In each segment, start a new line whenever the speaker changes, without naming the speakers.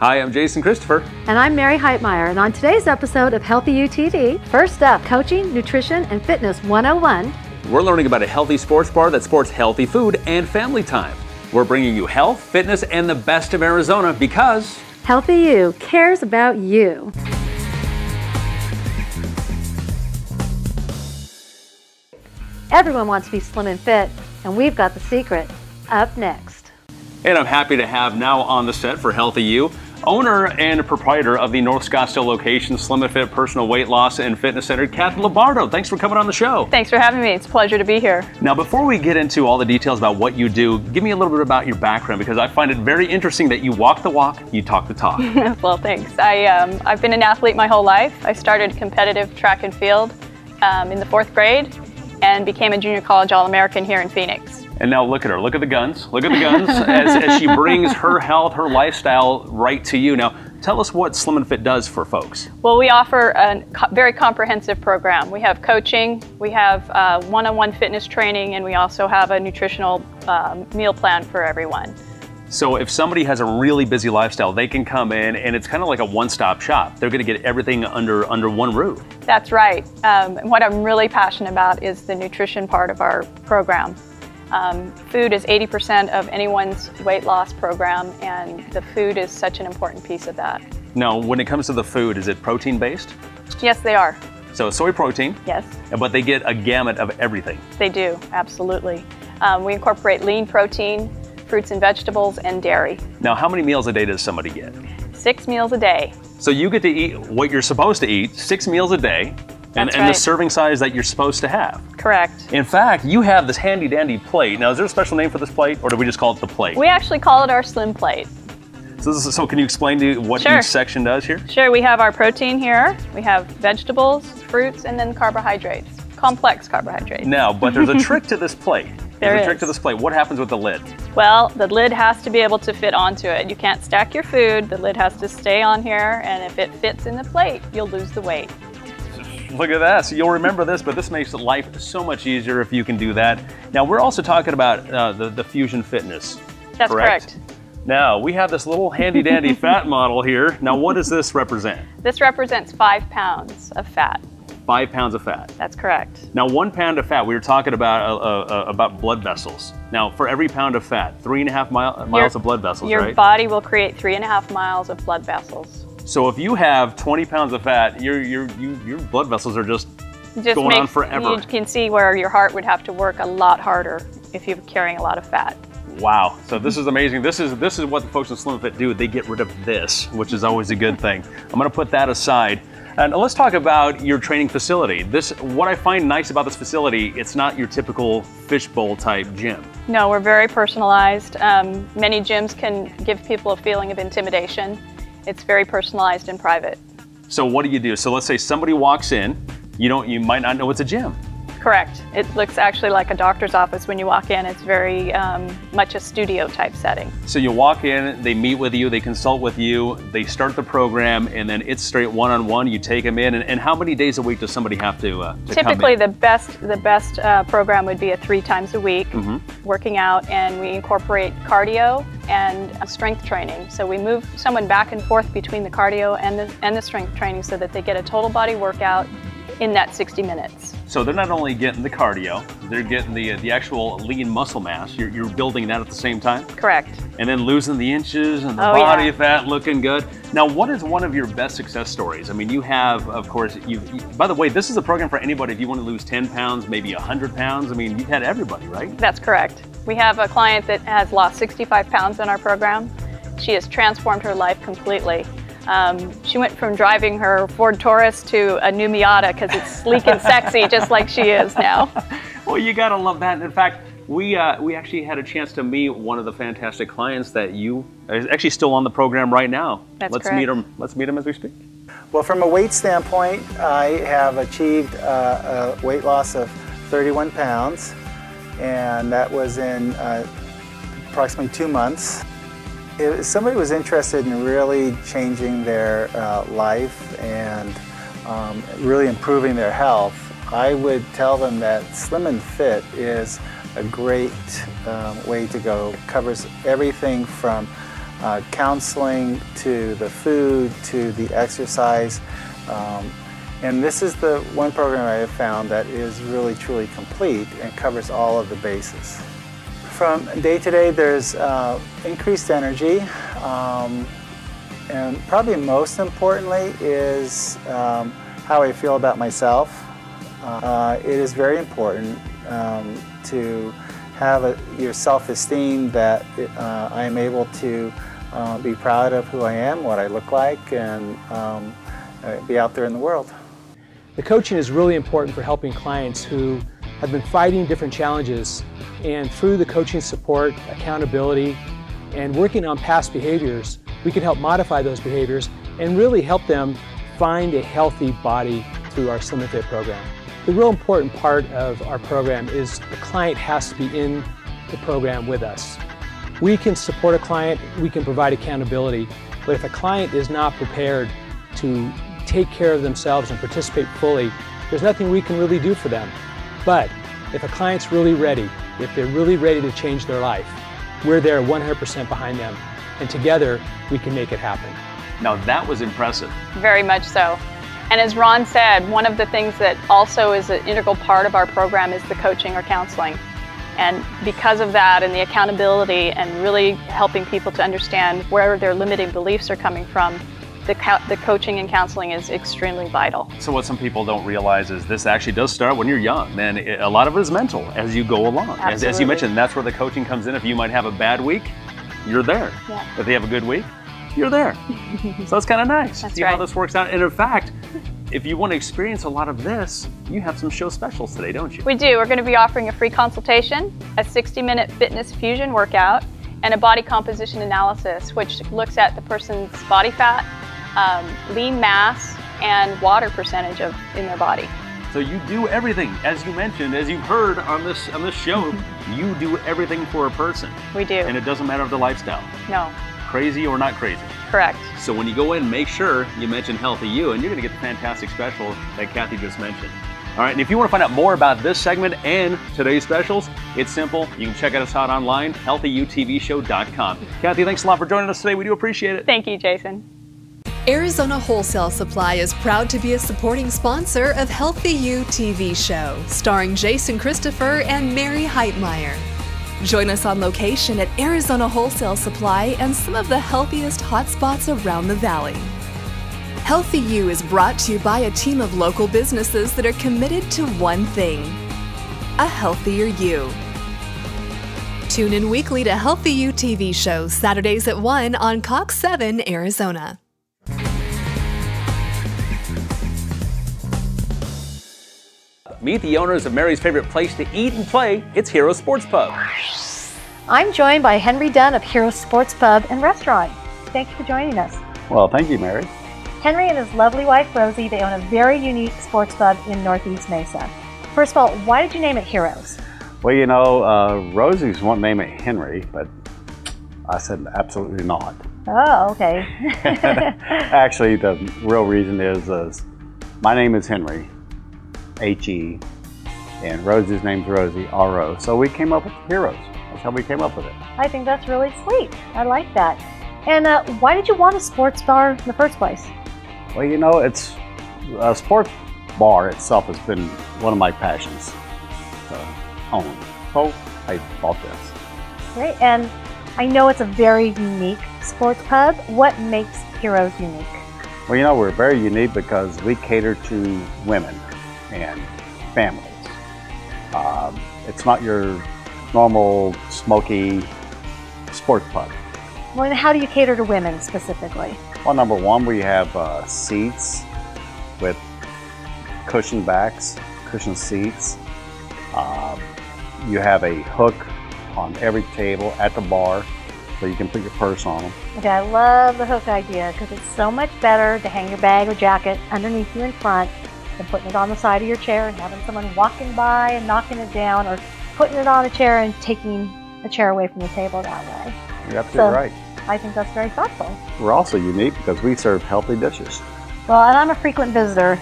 Hi, I'm Jason Christopher.
And I'm Mary Heitmeyer, and on today's episode of Healthy You TV, first up, Coaching, Nutrition, and Fitness 101.
We're learning about a healthy sports bar that sports healthy food and family time. We're bringing you health, fitness, and the best of Arizona because
Healthy You cares about you. Everyone wants to be slim and fit, and we've got the secret up next.
And I'm happy to have now on the set for Healthy You, owner and proprietor of the North Scottsdale location, Slim and Fit Personal Weight Loss and Fitness Center, Kathy Lombardo. Thanks for coming on the show.
Thanks for having me. It's a pleasure to be here.
Now, before we get into all the details about what you do, give me a little bit about your background, because I find it very interesting that you walk the walk, you talk the talk.
Well, thanks. I've been an athlete my whole life. I started competitive track and field in the 4th grade and became a junior college All-American here in Phoenix.
And now look at her, look at the guns, as she brings her health, her lifestyle right to you. Now, tell us what Slim and Fit does for folks.
Well, we offer a very comprehensive program. We have coaching, we have one-on-one fitness training, and we also have a nutritional meal plan for everyone.
So if somebody has a really busy lifestyle, they can come in and it's kind of like a one-stop shop. They're going to get everything under one roof. That's
right. What I'm really passionate about is the nutrition part of our program. Food is 80% of anyone's weight loss program, and the food is such an important piece of that.
Now, when it comes to the food, is it protein-based?
Yes, they are.
So soy protein?
Yes.
But they get a gamut of everything?
They do, absolutely. We incorporate lean protein, fruits and vegetables, and dairy.
Now, how many meals a day does somebody get?
6 meals a day.
So you get to eat what you're supposed to eat, 6 meals a day. And
right.
The serving size that you're supposed to have.
Correct.
In fact, you have this handy dandy plate. Now, is there a special name for this plate, or do we just call it the plate?
We actually call it our Slim Plate.
So can you explain to what
Sure.
each section does here?
Sure, we have our protein here, we have vegetables, fruits, and then carbohydrates, complex carbohydrates.
Now, but there's a trick to this plate.
There's
a trick to this plate. What happens with the lid?
Well, the lid has to be able to fit onto it. You can't stack your food, the lid has to stay on here, and if it fits in the plate, you'll lose the weight.
Look at that. So you'll remember this, but this makes life so much easier if you can do that. Now, we're also talking about the Fusion Fitness.
That's correct.
Now, we have this little handy-dandy fat model here. Now, what does this represent?
This represents 5 pounds of fat.
5 pounds of fat.
That's correct.
Now, 1 pound of fat, we were talking about blood vessels. Now, for every pound of fat, 3.5 miles of blood vessels, right?
Your body will create 3.5 miles of blood vessels.
So if you have 20 pounds of fat, your blood vessels are just going on forever.
You can see where your heart would have to work a lot harder if you're carrying a lot of fat.
Wow, so this is amazing. This is what the folks in Slim Fit do. They get rid of this, which is always a good thing. I'm gonna put that aside. And let's talk about your training facility. What I find nice about this facility, it's not your typical fishbowl type gym.
No, we're very personalized. Many gyms can give people a feeling of intimidation. It's very personalized and private. So
what do you do? So let's say somebody walks in, you might not know it's a gym.
Correct. It looks actually like a doctor's office when you walk in. It's very much a studio type setting. So you walk in, they meet with you, they consult with you, they start the program, and then it's straight one-on-one. You take them in, and how many days a week does somebody have to come in? Typically, the best program would be 3 times a week, working out, and we incorporate cardio and strength training. So we move someone back and forth between the cardio and the strength training so that they get a total body workout in that 60 minutes. So they're not only getting the cardio, they're getting the actual lean muscle mass. You're building that at the same time? Correct. And then losing the inches and the body fat looking good. Now, what is one of your best success stories? I mean, you have, of course, by the way, this is a program for anybody. If you want to lose 10 pounds, maybe 100 pounds, I mean, you've had everybody, right? That's correct. We have a client that has lost 65 pounds in our program. She has transformed her life completely. She went from driving her Ford Taurus to a new Miata because it's sleek and sexy, just like she is now. Well, you gotta love that. In fact, we actually had a chance to meet one of the fantastic clients that is actually still on the program right now. That's correct. Let's meet him as we speak.
Well, from a weight standpoint, I have achieved a weight loss of 31 pounds, and that was in approximately 2 months. If somebody was interested in really changing their life and really improving their health, I would tell them that Slim and Fit is a great way to go. It covers everything from counseling to the food to the exercise. And this is the one program I have found that is really truly complete and covers all of the bases. From day to day, there's increased energy, and probably most importantly is how I feel about myself. It is very important to have your self-esteem that I am able to be proud of who I am, what I look like, and be out there in the world.
The coaching is really important for helping clients who have been fighting different challenges, and through the coaching support, accountability, and working on past behaviors, we can help modify those behaviors and really help them find a healthy body through our Slim and Fit program. The real important part of our program is the client has to be in the program with us. We can support a client, we can provide accountability, but if a client is not prepared to take care of themselves and participate fully, there's nothing we can really do for them. But if a client's really ready, if they're really ready to change their life, we're there 100% behind them, and together we can make it happen.
Now that was impressive.
Very much so. And as Ron said, one of the things that also is an integral part of our program is the coaching or counseling. And because of that and the accountability and really helping people to understand where their limiting beliefs are coming from, the coaching and counseling is extremely vital.
So what some people don't realize is this actually does start when you're young, and a lot of it is mental as you go along. As you mentioned, that's where the coaching comes in. If you might have a bad week, you're there. Yeah. If they have a good week, you're there. So it's kind of nice.
That's
See
right.
how this works out. And in fact, if you want to experience a lot of this, you have some show specials today, don't you?
We do. We're going to be offering a free consultation, a 60-minute fitness fusion workout, and a body composition analysis, which looks at the person's body fat, lean mass, and water percentage in their body.
So you do everything, as you mentioned, as you've heard on this show, you do everything for a person.
We do.
And it doesn't matter the lifestyle.
No.
Crazy or not crazy.
Correct.
So when you go in, make sure you mention Healthy You, and you're going to get the fantastic special that Kathy just mentioned. All right, and if you want to find out more about this segment and today's specials, it's simple. You can check us out online, healthyutvshow.com. Kathy, thanks a lot for joining us today. We do appreciate it.
Thank you, Jason.
Arizona Wholesale Supply is proud to be a supporting sponsor of Healthy You TV show, starring Jason Christopher and Mary Heitmeyer. Join us on location at Arizona Wholesale Supply and some of the healthiest hotspots around the valley. Healthy You is brought to you by a team of local businesses that are committed to one thing: a healthier you. Tune in weekly to Healthy You TV show, Saturdays at 1 on Cox 7, Arizona.
Meet the owners of Mary's favorite place to eat and play. It's Hero Sports Pub.
I'm joined by Henry Dunn of Hero Sports Pub and Restaurant. Thank you for joining us.
Well, thank you, Mary.
Henry and his lovely wife, Rosie, they own a very unique sports pub in Northeast Mesa. First of all, why did you name it Heroes?
Well, you know, Rosie's wanting to name it Henry, but I said absolutely not.
Oh, okay.
Actually, the real reason is my name is Henry, H-E, and Rosie's name's Rosie, R-O. So we came up with Heroes. That's how we came up with it.
I think that's really sweet. I like that. And why did you want a sports bar in the first place?
Well, you know, it's a sports bar itself has been one of my passions to own. So I bought this.
Great. And I know it's a very unique sports pub. What makes Heroes unique?
Well, you know, we're very unique because we cater to women and families. It's not your normal smoky sports pub.
Well, and how do you cater to women specifically?
Well, number one, we have seats with cushion backs, cushion seats. You have a hook on every table at the bar so you can put your purse on them.
Okay, I love the hook idea because it's so much better to hang your bag or jacket underneath you in front than putting it on the side of your chair and having someone walking by and knocking it down, or putting it on a chair and taking a chair away from the table that way.
You're absolutely right.
I think that's very thoughtful.
We're also unique because we serve healthy dishes.
Well, and I'm a frequent visitor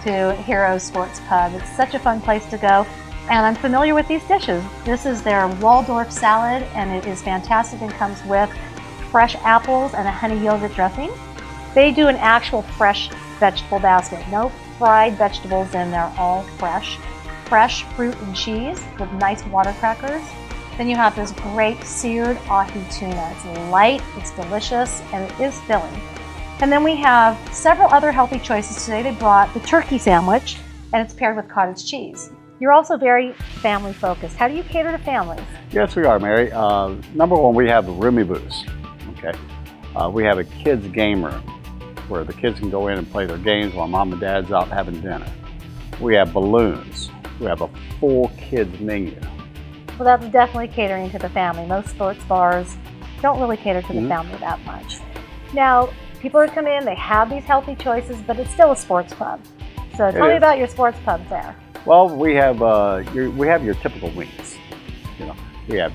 to Hero Sports Pub. It's such a fun place to go, and I'm familiar with these dishes. This is their Waldorf salad, and it is fantastic and comes with fresh apples and a honey yogurt dressing. They do an actual fresh vegetable basket. No fried vegetables in there, all fresh. Fresh fruit and cheese with nice water crackers. Then you have this great seared ahi tuna. It's light, it's delicious, and it is filling. And then we have several other healthy choices today. They brought the turkey sandwich, and it's paired with cottage cheese. You're also very family focused. How do you cater to families?
Yes, we are, Mary. Number one, we have the roomy booths. Okay, we have a kids game room where the kids can go in and play their games while mom and dad's out having dinner. We have balloons. We have a full kids menu.
Well, that's definitely catering to the family. Most sports bars don't really cater to the family that much. Now, people who come in, they have these healthy choices, but it's still a sports pub. So tell me about your sports pub there.
Well, we have your typical wings. You know, we have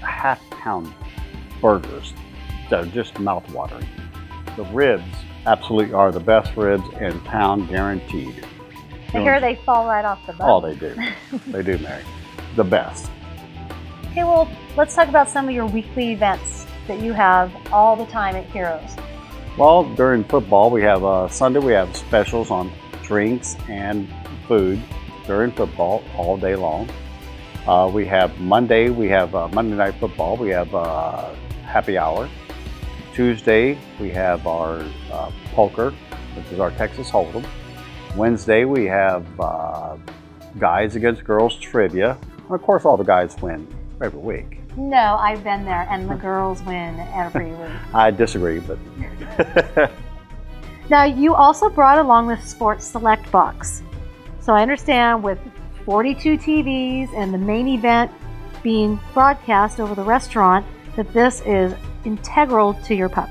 half-pound burgers that are just mouth-watering. The ribs absolutely are the best ribs in town, guaranteed.
I hear they fall right off the bone.
Oh, they do. They do, Mary. The best.
Okay, well, let's talk about some of your weekly events that you have all the time at Heroes.
Well, during football, we have Sunday, we have specials on drinks and food during football all day long. We have Monday, we have Monday Night Football, we have happy hour. Tuesday, we have our poker, which is our Texas Hold'em. Wednesday, we have guys against girls trivia. Of course, all the guys win every week.
No, I've been there, and the girls win every week.
I disagree, but...
Now, you also brought along the Sports Select box. So I understand with 42 TVs and the main event being broadcast over the restaurant, that this is integral to your pub.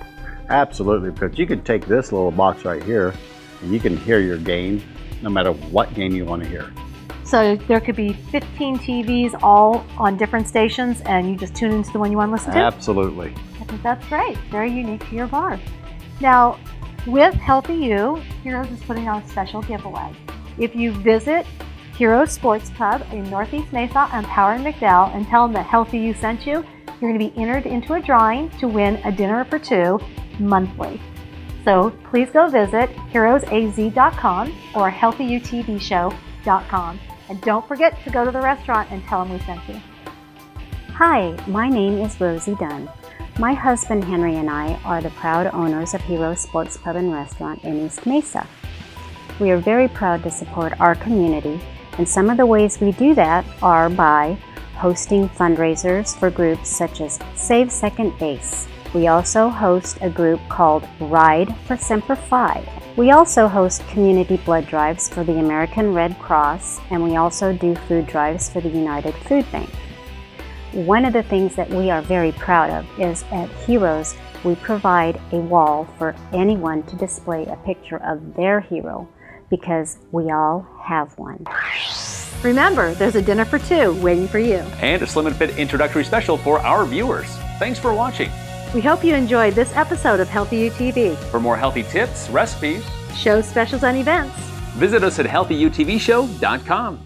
Absolutely, because you can take this little box right here, and you can hear your game, no matter what game you want to hear.
So there could be 15 TVs all on different stations, and you just tune into the one you want to listen to?
Absolutely.
I think that's great. Very unique to your bar. Now, with Healthy You, Heroes is putting on a special giveaway. If you visit Heroes Sports Pub in Northeast Mesa and Power and McDowell and tell them that Healthy You sent you, you're going to be entered into a drawing to win a dinner for two monthly. So please go visit heroesaz.com or healthyutvshow.com. And don't forget to go to the restaurant and tell them we sent you.
Hi, my name is Rosie Dunn. My husband Henry and I are the proud owners of Heroes Sports Pub and Restaurant in East Mesa. We are very proud to support our community, and some of the ways we do that are by hosting fundraisers for groups such as Save Second Base. We also host a group called Ride for Semper Fi. We also host community blood drives for the American Red Cross, and we also do food drives for the United Food Bank. One of the things that we are very proud of is at Heroes, we provide a wall for anyone to display a picture of their hero, because we all have one.
Remember, there's a dinner for two waiting for you.
And a Slim and Fit introductory special for our viewers. Thanks for watching.
We hope you enjoyed this episode of Healthy You TV.
For more healthy tips, recipes,
show specials, and events,
visit us at healthyutvshow.com.